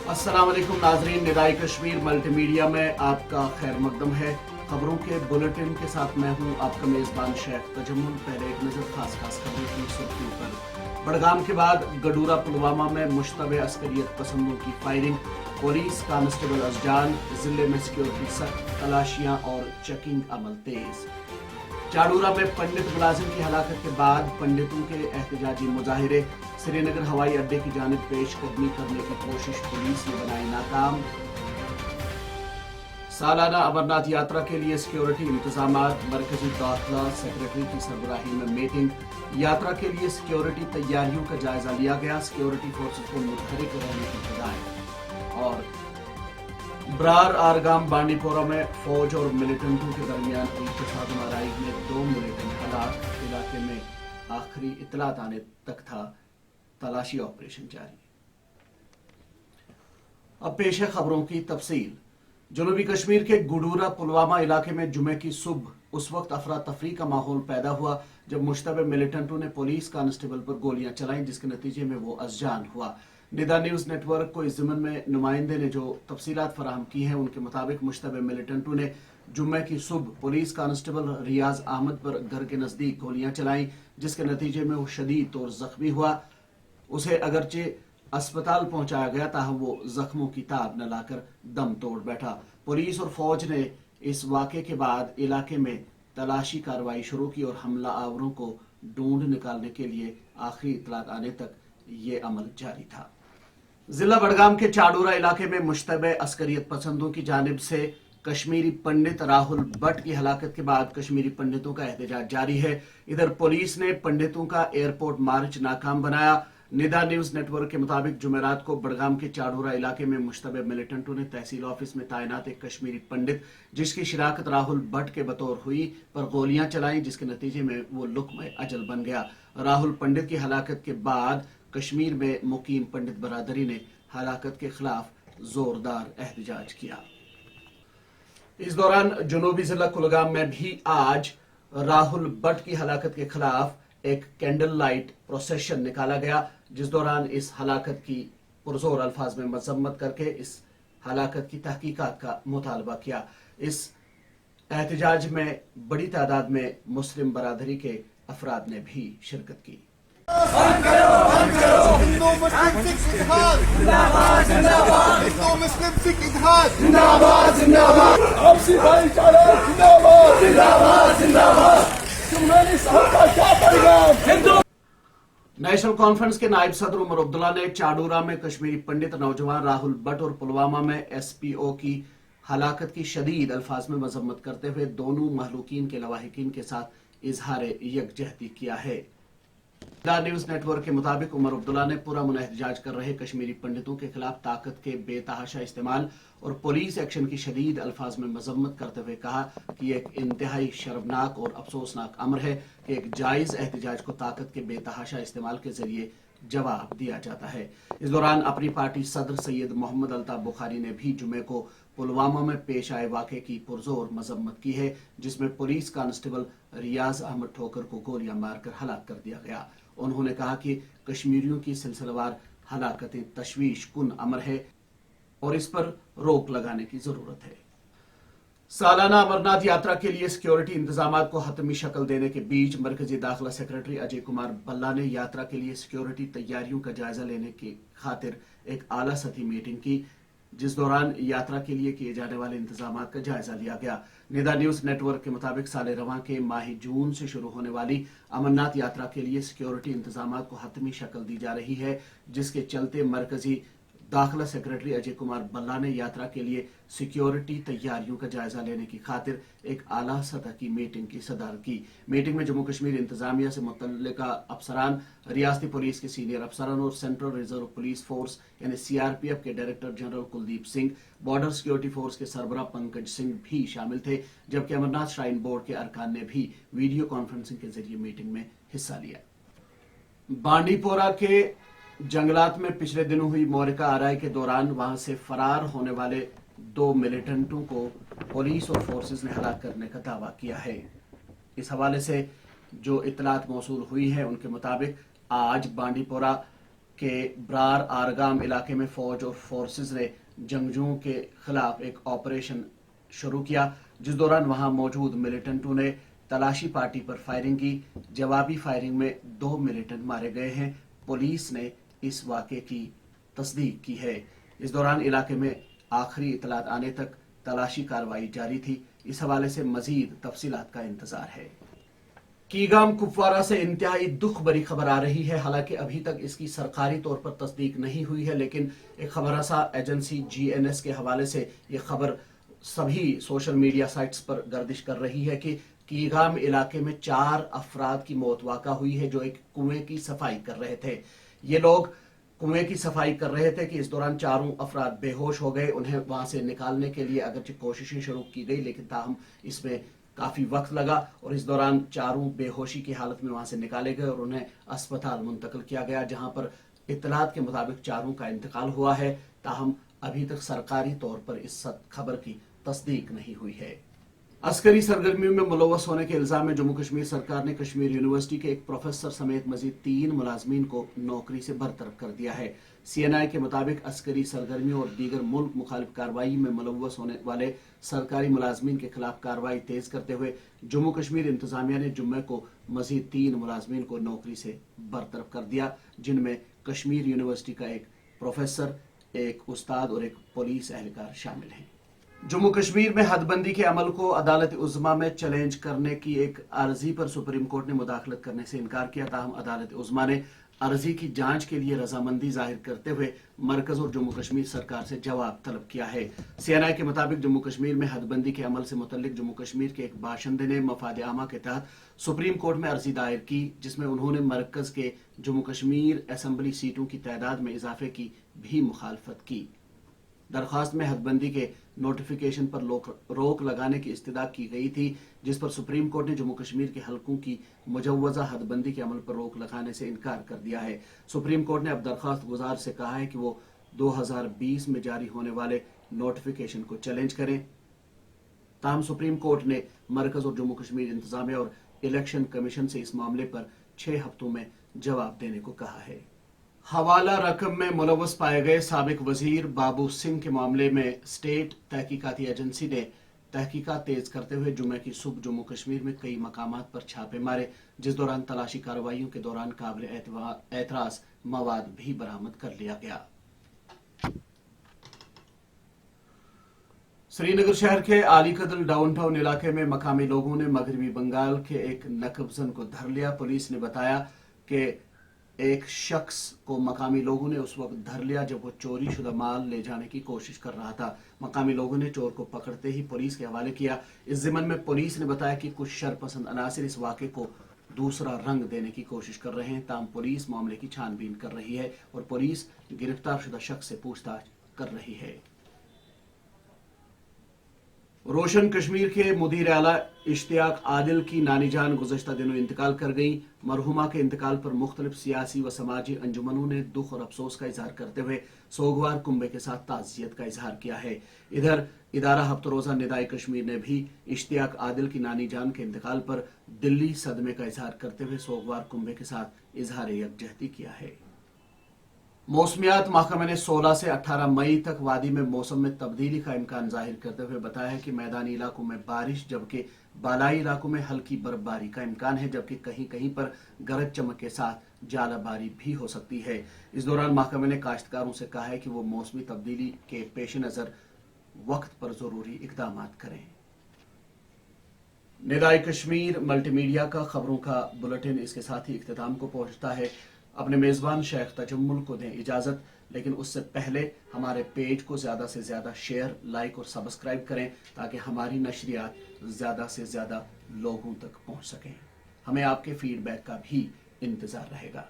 अस्सलाम वालेकुम नाजरीन, निदाए कश्मीर मल्टी मीडिया में आपका खैर मकदम है। खबरों के बुलेटिन के साथ मैं हूं आपका मेजबान शेख तजम्मुल। पहले एक नजर खास खबरों की सुर्खियों पर। बड़गाम के बाद गडूरा पुलवामा में मुश्तबे अस्करियत पसंदों की फायरिंग, पुलिस कांस्टेबल अजजान, जिले में सिक्योरिटी सख्त, तलाशियां और चेकिंग अमल तेज। चाडूरा में पंडित मुलाजिम की हलाकत के बाद पंडितों के एहतजाजी मुजाहिरे, श्रीनगर हवाई अड्डे की जानिब पेशकदमी करने की कोशिश पुलिस ने बनाई नाकाम। सालाना अमरनाथ यात्रा के लिए सिक्योरिटी इंतजामात, मरकजी दाखिला सेक्रेटरी की सरबराही में मीटिंग। यात्रा के लिए सिक्योरिटी तैयारियों का जायजा लिया गया, सिक्योरिटी फोर्सेस को मुतहरिक रहने की हिदायत। और ब्रार आरगाम बांडीपोरा में फौज और मिलिटेंटों के दरमियान हुई तशादुम आराई में 2 मिलिटेंट हलाक, इलाके में आखिरी इतलात आने तक था तलाशी ऑपरेशन जारी। अब पेश है खबरों की तफसील। जनूबी कश्मीर के गुडूरा पुलवामा इलाके में जुमे की सुबह उस वक्त अफरा तफरी का माहौल पैदा हुआ जब मुश्तबे मिलिटेंटों ने पुलिस कांस्टेबल पर गोलियां चलाईं, जिसके नतीजे में वो अजजान हुआ। निदा न्यूज नेटवर्क को इस ज़िमन में नुमाइंदे ने जो तफसीलात फराहम की हैं, उनके मुताबिक मुश्तबे मिलिटेंटों ने जुम्मे की सुबह पुलिस कांस्टेबल रियाज अहमद पर घर के नजदीक गोलियां चलाईं, जिसके नतीजे में वो शदीद तौर जख्मी हुआ। उसे अगरचे अस्पताल पहुंचाया गया, ताहम वो जख्मों की ताब न लाकर दम तोड़ बैठा। पुलिस और फौज ने इस वाक़े के बाद इलाके में तलाशी कार्रवाई शुरू की और हमला आवरों को ढूंढ निकालने के लिए आखिरी इतलात आने तक ये अमल जारी था। जिला बड़गाम के चाडूरा इलाके में मुश्तबे अस्करियत पसंदों की जानिब से कश्मीरी पंडित राहुल भट्ट की हलाकत के बाद कश्मीरी पंडितों का एहतजाज जारी है। इधर पुलिस ने पंडितों का एयरपोर्ट मार्च नाकाम बनाया। निदा न्यूज नेटवर्क के मुताबिक जुमेरात को बड़गाम के चाडूरा इलाके में मुश्तबे मिलिटेंटों ने तहसील ऑफिस में तैनात एक कश्मीरी पंडित, जिसकी शिराकत राहुल भट्ट के बतौर हुई, पर गोलियां चलाई, जिसके नतीजे में वो लुक्म अजल बन गया। राहुल पंडित की हलाकत के बाद कश्मीर में मुकीम पंडित बरादरी ने हलाकत के खिलाफ जोरदार एहतजाज किया। इस दौरान जनूबी जिला कुलगाम में भी आज राहुल भट्ट की हलाकत के खिलाफ एक कैंडल लाइट प्रोसेशन निकाला गया, जिस दौरान इस हलाकत की पुरजोर अल्फाज में मजम्मत करके इस हलाकत की तहकीकात का मुतालबा किया। इस एहतजाज में बड़ी तादाद में मुस्लिम बरादरी के अफराद ने भी शिरकत की। हिंदू मुस्लिम सिख इत्तेहाद जिंदाबाद जिंदाबाद, हिंदू मुस्लिम सिख इत्तेहाद जिंदाबाद जिंदाबाद, आपसी भाईचारा जिंदाबाद जिंदाबाद जिंदाबाद। तुम्हारी सबका क्या पैगाम? हिंदू नेशनल कॉन्फ्रेंस के नायब सदर उमर अब्दुल्ला ने चाडूरा में कश्मीरी पंडित नौजवान राहुल भट्ट और पुलवामा में एसपीओ की हलाकत की शदीद अल्फाज में मजम्मत करते हुए दोनों महलूकीन के लवाहिकीन के साथ इजहार यकजहती किया है। न्यूज नेटवर्क के मुताबिक उमर अब्दुल्ला ने पुरअमन एहतजाज कर रहे कश्मीरी पंडितों के खिलाफ ताकत के बेतहाशा इस्तेमाल और पुलिस एक्शन की शदीद अल्फाज में मजम्मत करते हुए कहा कि एक इंतहाई शर्मनाक और अफसोसनाक अमर है कि एक जायज एहतजाज को ताकत के बेतहाशा इस्तेमाल के जरिए जवाब दिया जाता है। इस दौरान अपनी पार्टी सदर सैयद मोहम्मद अल्ताफ बुखारी ने भी जुमे को पुलवामा में पेश आए वाक़े की पुरजोर मजम्मत की है, जिसमें पुलिस कांस्टेबल रियाज अहमद ठोकर को गोलियां मारकर हलाक कर दिया गया। उन्होंने कहा कि कश्मीरियों की सिलसिलेवार हलाकतें तशवीश कुन अमर है और इस पर रोक लगाने की जरूरत है। सालाना अमरनाथ यात्रा के लिए सिक्योरिटी इंतजामात को हतमी शक्ल देने के बीच मरकजी दाखिला सेक्रेटरी अजय कुमार भल्ला ने यात्रा के लिए सिक्योरिटी तैयारियों का जायजा लेने की खातिर एक आला सतही मीटिंग की, जिस दौरान यात्रा के लिए किए जाने वाले इंतजामात का जायजा लिया गया। निदा न्यूज नेटवर्क के मुताबिक साल रवां के माह जून से शुरू होने वाली अमरनाथ यात्रा के लिए सिक्योरिटी इंतजामात को हतमी शक्ल दी जा रही है, जिसके चलते मरकजी दाखिला सेक्रेटरी अजय कुमार भल्ला ने यात्रा के लिए सिक्योरिटी तैयारियों का जायजा लेने की खातिर एक आला सतह की मीटिंग की सदारत की। मीटिंग में जम्मू कश्मीर इंतजामिया से मुतल्लिका अफसरान, रियासती पुलिस के सीनियर अफसरान और सेंट्रल रिजर्व पुलिस फोर्स यानी सीआरपीएफ के director general Kuldeep Singh, border security force के सरबराह पंकज सिंह भी शामिल थे, जबकि अमरनाथ श्राइन बोर्ड के अरकान ने भी वीडियो कॉन्फ्रेंसिंग के जरिए मीटिंग में हिस्सा लिया। बांडीपोरा के जंगलात में पिछले दिनों हुई मोरिका आराई के दौरान वहां से फरार होने वाले 2 मिलिटेंटों को पुलिस और फोर्सेस ने हलाक करने का दावा किया है। इस हवाले से जो इतलात मौसूल हुई है, उनके मुताबिक आज बांडीपोरा के ब्रार आरगाम इलाके में फौज और फोर्सेस ने जंगजुओं के खिलाफ एक ऑपरेशन शुरू किया, जिस दौरान वहां मौजूद मिलिटेंटों ने तलाशी पार्टी पर फायरिंग की। जवाबी फायरिंग में 2 मिलिटेंट मारे गए हैं। पुलिस ने इस वाक़े की तस्दीक की है। इस दौरान इलाके में आखिरी इतलात आने तक तलाशी कार्रवाई जारी थी। इस हवाले से मजीद तफसीलात का इंतजार है। कीगाम कुपवारा से इंतहाई दुख भरी खबर आ रही है। हालांकि अभी तक इसकी सरकारी तौर पर तस्दीक नहीं हुई है, लेकिन एक खबरसा एजेंसी GNS के हवाले से ये खबर सभी सोशल मीडिया साइट्स पर गर्दिश कर रही है कि कीगाम इलाके में 4 अफराद की मौत वाक़ा हुई है जो एक कुएं की सफाई कर रहे थे। ये लोग कुएं की सफाई कर रहे थे कि इस दौरान 4 अफराद बेहोश हो गए। उन्हें वहां से निकालने के लिए अगरचे कोशिशें शुरू की गई, लेकिन ताहम इसमें काफी वक्त लगा और इस दौरान 4 बेहोशी की हालत में वहां से निकाले गए और उन्हें अस्पताल मुंतकिल किया गया, जहां पर इतलात के मुताबिक 4 का इंतकाल हुआ है। ताहम अभी तक सरकारी तौर पर इस खबर की तस्दीक नहीं हुई है। अस्करी सरगर्मियों में मुलव्वस होने के इल्जाम में जम्मू कश्मीर सरकार ने कश्मीर यूनिवर्सिटी के एक प्रोफेसर समेत मजीद 3 मुलाजमीन को नौकरी से बरतरफ कर दिया है। CNI के मुताबिक अस्करी सरगर्मियों और दीगर मुल्क मुखालिफ कार्रवाई में मुलव्वस होने वाले सरकारी मुलाजमीन के खिलाफ कार्रवाई तेज करते हुए जम्मू कश्मीर इंतजामिया ने जुम्मे को मजीद 3 मुलाजमीन को नौकरी से बरतरफ कर दिया, जिनमें कश्मीर यूनिवर्सिटी का एक प्रोफेसर, एक उस्ताद और एक पुलिस एहलकार शामिल हैं। जम्मू कश्मीर में हदबंदी के अमल को अदालत उज़्मा में चैलेंज करने की एक अर्जी पर सुप्रीम कोर्ट ने मुदाखलत करने से इनकार किया। ताहम अदालत उज़्मा ने अर्जी की जांच के लिए रजामंदी जाहिर करते हुए मरकज और जम्मू कश्मीर सरकार से जवाब तलब किया है। CNI के मुताबिक जम्मू कश्मीर में हदबंदी के अमल से मुतल्लिक जम्मू कश्मीर के एक बाशिंदे ने मफाद आमा के तहत सुप्रीम कोर्ट में अर्जी दायर की, जिसमें उन्होंने मरकज के जम्मू कश्मीर असेंबली सीटों की तादाद में इजाफे की भी मुखालफत की। दरख्वास्त में हदबंदी के नोटिफिकेशन पर रोक लगाने की इस्तदा की गई थी, जिस पर सुप्रीम कोर्ट ने जम्मू कश्मीर के हलकों की मुजव्वजा हदबंदी के अमल पर रोक लगाने से इनकार कर दिया है। सुप्रीम कोर्ट ने अब दरख्वास्त गुजार से कहा है कि वो 2020 में जारी होने वाले नोटिफिकेशन को चैलेंज करें। ताहम सुप्रीम कोर्ट ने मरकज और जम्मू कश्मीर इंतजामिया और इलेक्शन कमीशन से इस मामले पर 6 हफ्तों में जवाब देने को कहा है। हवाला रकम में मुलव्वस पाए गए साबिक वजीर बाबू सिंह के मामले में स्टेट तहकीकाती एजेंसी ने तहकीकात तेज करते हुए जुमे की सुबह जम्मू कश्मीर में कई मकामात पर छापे मारे, जिस दौरान तलाशी कार्रवाइयों के दौरान काबिल एतराज मवाद भी बरामद कर लिया गया। श्रीनगर शहर के आलीकदल डाउनटाउन इलाके में मकामी लोगों ने मगरबी बंगाल के एक नकबजन को धर लिया। पुलिस ने बताया कि एक शख्स को मकामी लोगों ने उस वक्त धर लिया जब वो चोरी शुदा माल ले जाने की कोशिश कर रहा था। मकामी लोगों ने चोर को पकड़ते ही पुलिस के हवाले किया। इस ज़िमन में पुलिस ने बताया कि कुछ शरपसंद अनासिर इस वाक़े को दूसरा रंग देने की कोशिश कर रहे हैं। ताहम पुलिस मामले की छानबीन कर रही है और पुलिस गिरफ्तार शुदा शख्स से पूछताछ कर रही है। रोशन कश्मीर के मुदीर आला इश्तियाक आदिल की नानी जान गुज़श्ता दिनों इंतकाल कर गई। मरहुमा के इंतकाल पर मुख्तलिफ सियासी व समाजी अंजुमनों ने दुख और अफसोस का इजहार करते हुए सोगवार कुंबे के साथ ताज़ियत का इजहार किया है। इधर इदारा हफ्ता रोज़ा निदाए कश्मीर ने भी इश्तियाक आदिल की नानी जान के इंतकाल पर दिल्ली सदमे का इजहार करते हुए सोगवार कुंबे के साथ इजहार यकजहती किया है। मौसमियात महकमे ने 16 से 18 मई तक वादी में मौसम में तब्दीली का इम्कान जाहिर करते हुए बताया है कि मैदानी इलाकों में बारिश जबकि बालाई इलाकों में हल्की बर्फबारी का इम्कान है, जबकि कहीं कहीं पर गरज चमक के साथ जालाबारी भी हो सकती है। इस दौरान महकमे ने काश्तकारों से कहा है कि वो मौसमी तब्दीली के पेश नज़र वक्त पर जरूरी इकदाम करें। निदाए कश्मीर मल्टीमीडिया का खबरों का बुलेटिन इसके साथ ही इख्तिताम को पहुंचता है। अपने मेज़बान शेख तजम्मुल को दें इजाज़त, लेकिन उससे पहले हमारे पेज को ज़्यादा से ज़्यादा शेयर, लाइक और सब्सक्राइब करें ताकि हमारी नशरियात ज़्यादा से ज़्यादा लोगों तक पहुंच सकें। हमें आपके फीडबैक का भी इंतज़ार रहेगा।